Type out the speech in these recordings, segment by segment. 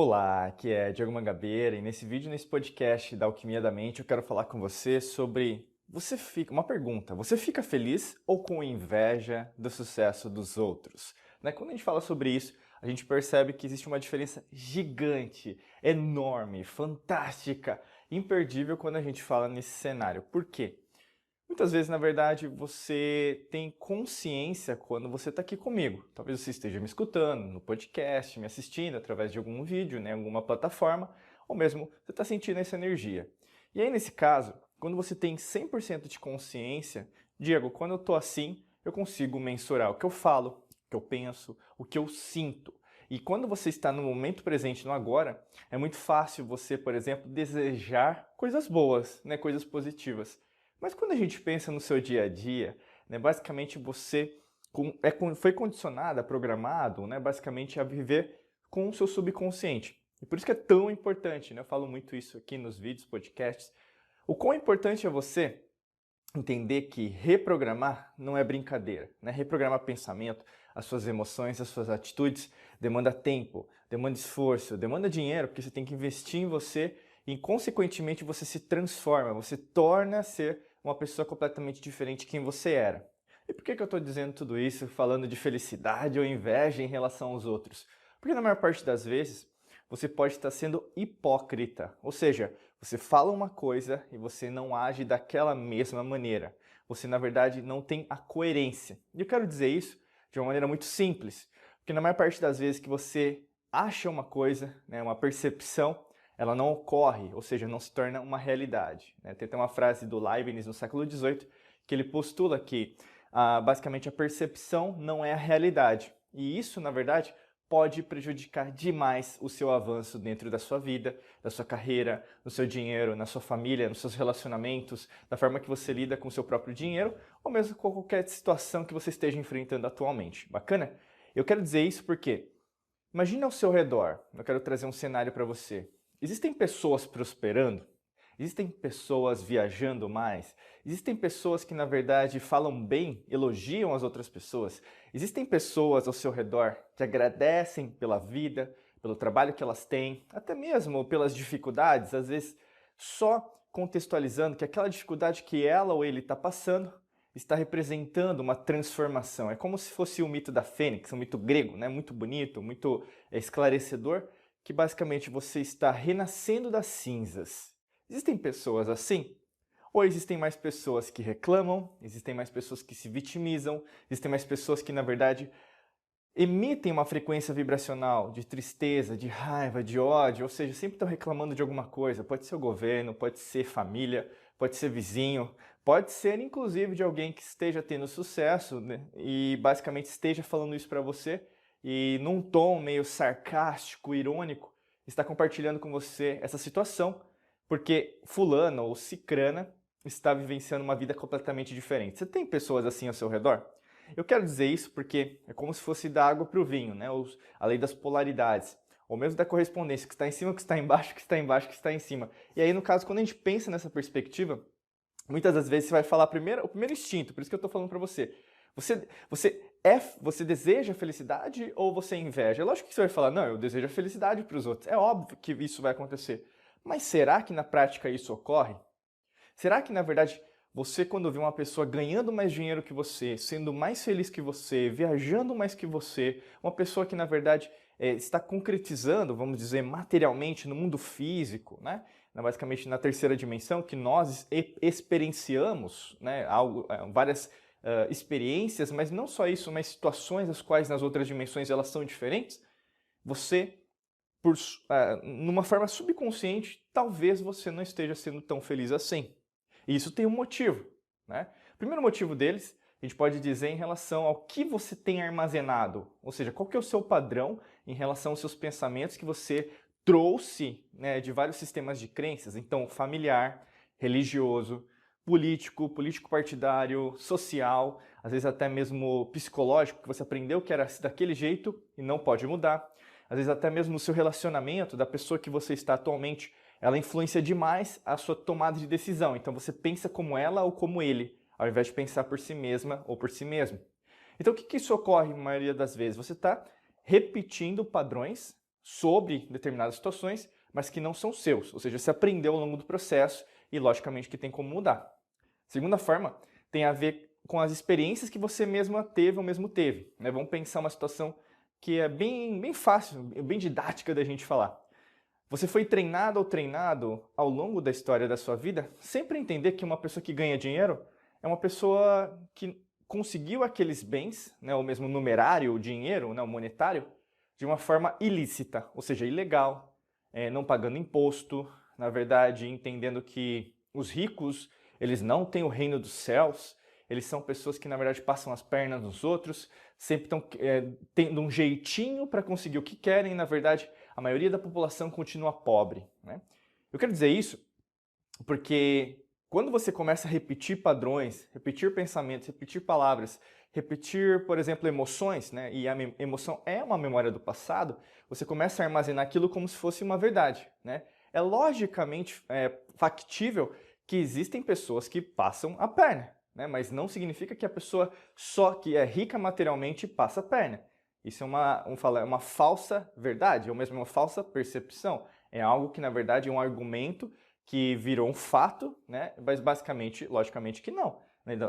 Olá, aqui é Diego Mangabeira e nesse vídeo, nesse podcast da Alquimia da Mente, eu quero falar com você sobre uma pergunta, você fica feliz ou com inveja do sucesso dos outros? Né? Quando a gente fala sobre isso, a gente percebe que existe uma diferença gigante, enorme, fantástica, imperdível quando a gente fala nesse cenário. Por quê? Muitas vezes, na verdade, você tem consciência quando você está aqui comigo. Talvez você esteja me escutando no podcast, me assistindo através de algum vídeo, né, alguma plataforma, ou mesmo você está sentindo essa energia. E aí, nesse caso, quando você tem 100% de consciência, Diego, quando eu estou assim, eu consigo mensurar o que eu falo, o que eu penso, o que eu sinto. E quando você está no momento presente, no agora, é muito fácil você, por exemplo, desejar coisas boas, né, coisas positivas. Mas quando a gente pensa no seu dia a dia, né, basicamente você foi condicionado, programado, né, basicamente a viver com o seu subconsciente. E por isso que é tão importante, né, eu falo muito isso aqui nos vídeos, podcasts, o quão importante é você entender que reprogramar não é brincadeira, né? Reprogramar pensamento, as suas emoções, as suas atitudes, demanda tempo, demanda esforço, demanda dinheiro, porque você tem que investir em você e, consequentemente, você se transforma, você torna a ser uma pessoa completamente diferente de quem você era. E por que eu estou dizendo tudo isso, falando de felicidade ou inveja em relação aos outros? Porque na maior parte das vezes, você pode estar sendo hipócrita, ou seja, você fala uma coisa e você não age daquela mesma maneira. Você, na verdade, não tem a coerência. E eu quero dizer isso de uma maneira muito simples, porque na maior parte das vezes que você acha uma coisa, né, uma percepção, ela não ocorre, ou seja, não se torna uma realidade. Né? Tem até uma frase do Leibniz no século XVIII que ele postula que basicamente a percepção não é a realidade. E isso, na verdade, pode prejudicar demais o seu avanço dentro da sua vida, da sua carreira, no seu dinheiro, na sua família, nos seus relacionamentos, da forma que você lida com o seu próprio dinheiro, ou mesmo com qualquer situação que você esteja enfrentando atualmente. Bacana? Eu quero dizer isso porque imagine ao seu redor, eu quero trazer um cenário para você. Existem pessoas prosperando? Existem pessoas viajando mais? Existem pessoas que, na verdade, falam bem, elogiam as outras pessoas? Existem pessoas ao seu redor que agradecem pela vida, pelo trabalho que elas têm, até mesmo pelas dificuldades, às vezes só contextualizando que aquela dificuldade que ela ou ele está passando está representando uma transformação. É como se fosse o mito da Fênix, um mito grego, né? Muito bonito, muito esclarecedor, que basicamente você está renascendo das cinzas. Existem pessoas assim? Ou existem mais pessoas que reclamam, existem mais pessoas que se vitimizam, existem mais pessoas que, na verdade, emitem uma frequência vibracional de tristeza, de raiva, de ódio, ou seja, sempre estão reclamando de alguma coisa. Pode ser o governo, pode ser família, pode ser vizinho, pode ser inclusive de alguém que esteja tendo sucesso, né, e basicamente esteja falando isso para você e num tom meio sarcástico, irônico, está compartilhando com você essa situação, porque fulano ou cicrana está vivenciando uma vida completamente diferente. Você tem pessoas assim ao seu redor? Eu quero dizer isso porque é como se fosse da água para o vinho, né? A lei das polaridades, ou mesmo da correspondência, que está em cima, que está embaixo, que está embaixo, que está em cima. E aí, no caso, quando a gente pensa nessa perspectiva, muitas das vezes você vai falar o primeiro instinto, por isso que eu estou falando para você. Você deseja felicidade ou você inveja? É lógico que você vai falar, não, eu desejo a felicidade para os outros. É óbvio que isso vai acontecer. Mas será que na prática isso ocorre? Será que, na verdade, você, quando vê uma pessoa ganhando mais dinheiro que você, sendo mais feliz que você, viajando mais que você, uma pessoa que, na verdade, está concretizando, vamos dizer, materialmente no mundo físico, né? Basicamente na terceira dimensão, que nós experienciamos, né? Várias experiências, mas não só isso, mas situações as quais nas outras dimensões elas são diferentes, você numa forma subconsciente, talvez você não esteja sendo tão feliz assim. E isso tem um motivo, né? O primeiro motivo deles, a gente pode dizer em relação ao que você tem armazenado, ou seja, qual que é o seu padrão em relação aos seus pensamentos que você trouxe, né, de vários sistemas de crenças, então familiar, religioso, político partidário, social, às vezes até mesmo psicológico, que você aprendeu que era daquele jeito e não pode mudar. Às vezes até mesmo o seu relacionamento, da pessoa que você está atualmente, ela influencia demais a sua tomada de decisão. Então você pensa como ela ou como ele, ao invés de pensar por si mesma ou por si mesmo. Então o que isso ocorre na maioria das vezes? Você está repetindo padrões, sobre determinadas situações, mas que não são seus, ou seja, você aprendeu ao longo do processo e logicamente que tem como mudar. Segunda forma tem a ver com as experiências que você mesma teve ou mesmo teve, né? Vamos pensar uma situação que é bem fácil, bem didática da gente falar. Você foi treinado ou treinado ao longo da história da sua vida sempre entender que uma pessoa que ganha dinheiro é uma pessoa que conseguiu aqueles bens, né, ou mesmo numerário, o dinheiro, né, o monetário, de uma forma ilícita, ou seja, ilegal, não pagando imposto, na verdade, entendendo que os ricos, eles não têm o reino dos céus, eles são pessoas que, na verdade, passam as pernas nos outros, sempre estão tendo um jeitinho para conseguir o que querem, e, na verdade, a maioria da população continua pobre, né? Eu quero dizer isso porque quando você começa a repetir padrões, repetir pensamentos, repetir palavras, repetir, por exemplo, emoções, né? E a emoção é uma memória do passado, você começa a armazenar aquilo como se fosse uma verdade, né? É logicamente factível que existem pessoas que passam a perna, né? Mas não significa que a pessoa só que é rica materialmente passa a perna. Isso é uma falsa verdade, ou mesmo uma falsa percepção. É algo que, na verdade, é um argumento que virou um fato, né? Mas basicamente, logicamente que não.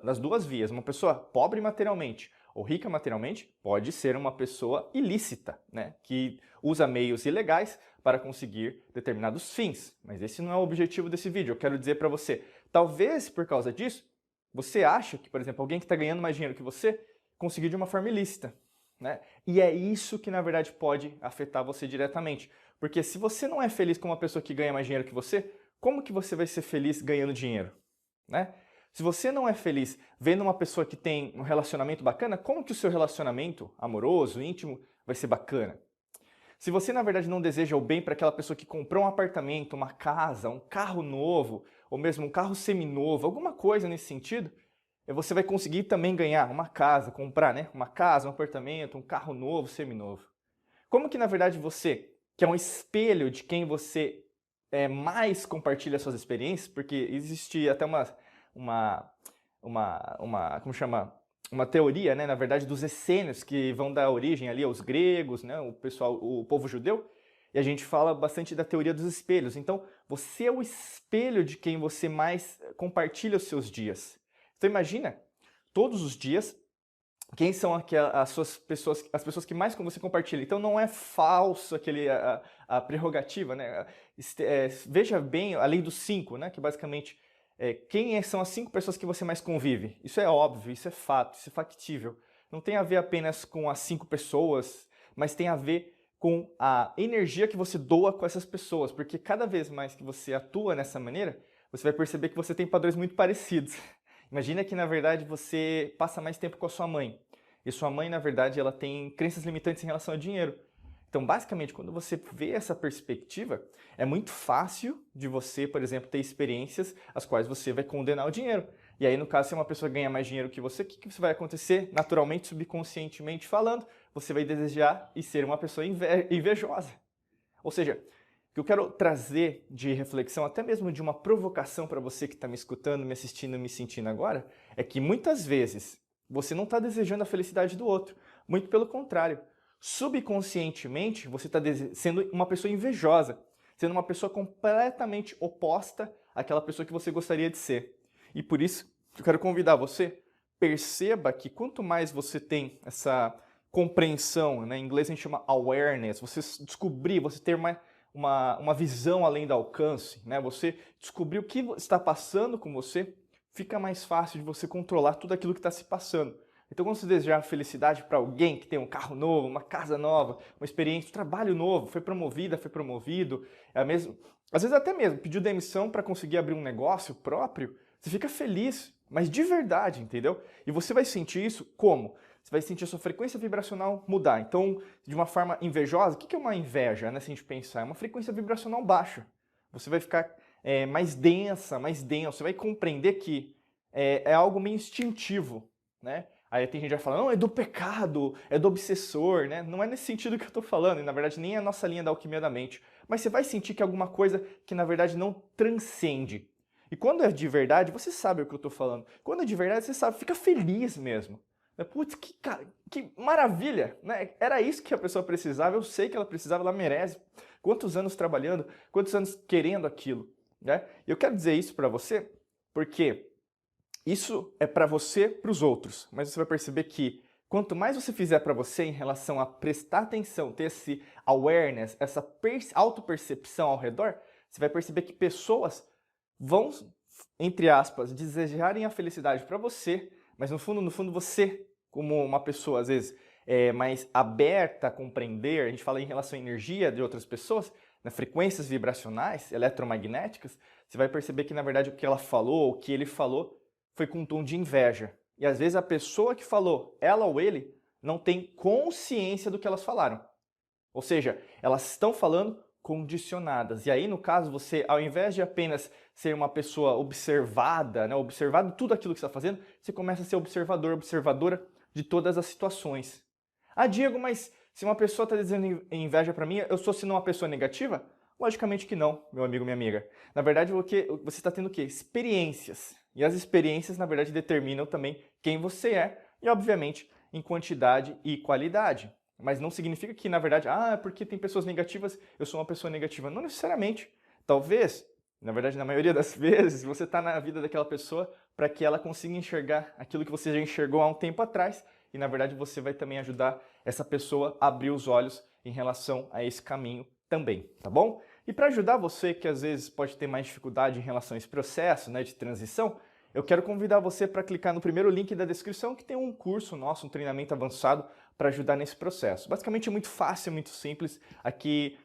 Das duas vias, uma pessoa pobre materialmente ou rica materialmente pode ser uma pessoa ilícita, né? Que usa meios ilegais para conseguir determinados fins. Mas esse não é o objetivo desse vídeo. Eu quero dizer para você, talvez por causa disso, você acha que, por exemplo, alguém que está ganhando mais dinheiro que você conseguiu de uma forma ilícita, né? E é isso que, na verdade, pode afetar você diretamente. Porque se você não é feliz com uma pessoa que ganha mais dinheiro que você, como que você vai ser feliz ganhando dinheiro, né? Se você não é feliz vendo uma pessoa que tem um relacionamento bacana, como que o seu relacionamento amoroso, íntimo, vai ser bacana? Se você, na verdade, não deseja o bem para aquela pessoa que comprou um apartamento, uma casa, um carro novo, ou mesmo um carro seminovo, alguma coisa nesse sentido, você vai conseguir também ganhar uma casa, comprar, né? Uma casa, um apartamento, um carro novo, seminovo. Como que, na verdade, você, que é um espelho de quem você mais compartilha suas experiências, porque existe até como chama? Uma teoria, né, na verdade, dos essênios que vão dar origem ali aos gregos, né, o povo judeu, e a gente fala bastante da teoria dos espelhos. Então, você é o espelho de quem você mais compartilha os seus dias. Então, imagina, todos os dias, quem são as pessoas que mais com você compartilham. Então, não é falso a prerrogativa, né? Veja bem a lei dos 5, né, que basicamente quem são as 5 pessoas que você mais convive? Isso é óbvio, isso é fato, isso é factível. Não tem a ver apenas com as 5 pessoas, mas tem a ver com a energia que você doa com essas pessoas, porque cada vez mais que você atua nessa maneira, você vai perceber que você tem padrões muito parecidos. Imagina que, na verdade, você passa mais tempo com a sua mãe, e sua mãe, na verdade, ela tem crenças limitantes em relação ao dinheiro. Então, basicamente, quando você vê essa perspectiva, é muito fácil de você, por exemplo, ter experiências as quais você vai condenar o dinheiro. E aí, no caso, se uma pessoa ganha mais dinheiro que você, o que vai acontecer? Naturalmente, subconscientemente falando, você vai desejar e ser uma pessoa invejosa. Ou seja, o que eu quero trazer de reflexão, até mesmo de uma provocação para você que está me escutando, me assistindo, me sentindo agora, é que muitas vezes você não está desejando a felicidade do outro. Muito pelo contrário. Subconscientemente, você está sendo uma pessoa invejosa, sendo uma pessoa completamente oposta àquela pessoa que você gostaria de ser. E por isso, eu quero convidar você, perceba que quanto mais você tem essa compreensão, né, em inglês a gente chama awareness, você descobrir, você ter uma visão além do alcance, né, você descobrir o que está passando com você, fica mais fácil de você controlar tudo aquilo que está se passando. Então, quando você desejar felicidade para alguém que tem um carro novo, uma casa nova, uma experiência, um trabalho novo, foi promovida, foi promovido, às vezes até mesmo pediu demissão para conseguir abrir um negócio próprio, você fica feliz, mas de verdade, entendeu? E você vai sentir isso como? Você vai sentir a sua frequência vibracional mudar. Então, de uma forma invejosa, o que é uma inveja, né, se a gente pensar? É uma frequência vibracional baixa. Você vai ficar mais densa, mais denso, você vai compreender que é algo meio instintivo, né? Aí tem gente que vai falar, não, é do pecado, é do obsessor, né? Não é nesse sentido que eu tô falando, e na verdade nem é a nossa linha da alquimia da mente. Mas você vai sentir que é alguma coisa que na verdade não transcende. E quando é de verdade, você sabe o que eu tô falando. Quando é de verdade, você sabe, fica feliz mesmo. Putz, que maravilha, né? Era isso que a pessoa precisava, eu sei que ela precisava, ela merece. Quantos anos trabalhando, quantos anos querendo aquilo, né? Eu quero dizer isso para você porque isso é para você, para os outros, mas você vai perceber que quanto mais você fizer para você em relação a prestar atenção, ter esse awareness, essa autopercepção ao redor, você vai perceber que pessoas vão, entre aspas, desejarem a felicidade para você, mas no fundo você, como uma pessoa às vezes mais aberta a compreender, a gente fala em relação à energia de outras pessoas, né, frequências vibracionais, eletromagnéticas, você vai perceber que na verdade o que ela falou, o que ele falou, foi com um tom de inveja. E às vezes a pessoa que falou, ela ou ele, não tem consciência do que elas falaram. Ou seja, elas estão falando condicionadas. E aí, no caso, você, ao invés de apenas ser uma pessoa observada, né, observado tudo aquilo que você está fazendo, você começa a ser observador, observadora de todas as situações. Ah, Diego, mas se uma pessoa está dizendo inveja para mim, eu sou sendo uma pessoa negativa? Logicamente que não, meu amigo, minha amiga. Na verdade, você está tendo o quê? Experiências. E as experiências, na verdade, determinam também quem você é e, obviamente, em quantidade e qualidade. Mas não significa que, na verdade, porque tem pessoas negativas, eu sou uma pessoa negativa. Não necessariamente. Talvez, na verdade, na maioria das vezes, você está na vida daquela pessoa para que ela consiga enxergar aquilo que você já enxergou há um tempo atrás e, na verdade, você vai também ajudar essa pessoa a abrir os olhos em relação a esse caminho também, tá bom? E para ajudar você que às vezes pode ter mais dificuldade em relação a esse processo, né, de transição, eu quero convidar você para clicar no primeiro link da descrição que tem um curso nosso, um treinamento avançado para ajudar nesse processo. Basicamente é muito fácil, muito simples. Aqui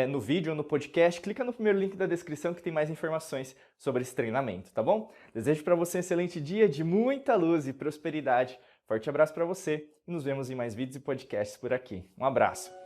no vídeo ou no podcast, clica no primeiro link da descrição que tem mais informações sobre esse treinamento, tá bom? Desejo para você um excelente dia de muita luz e prosperidade. Forte abraço para você e nos vemos em mais vídeos e podcasts por aqui. Um abraço!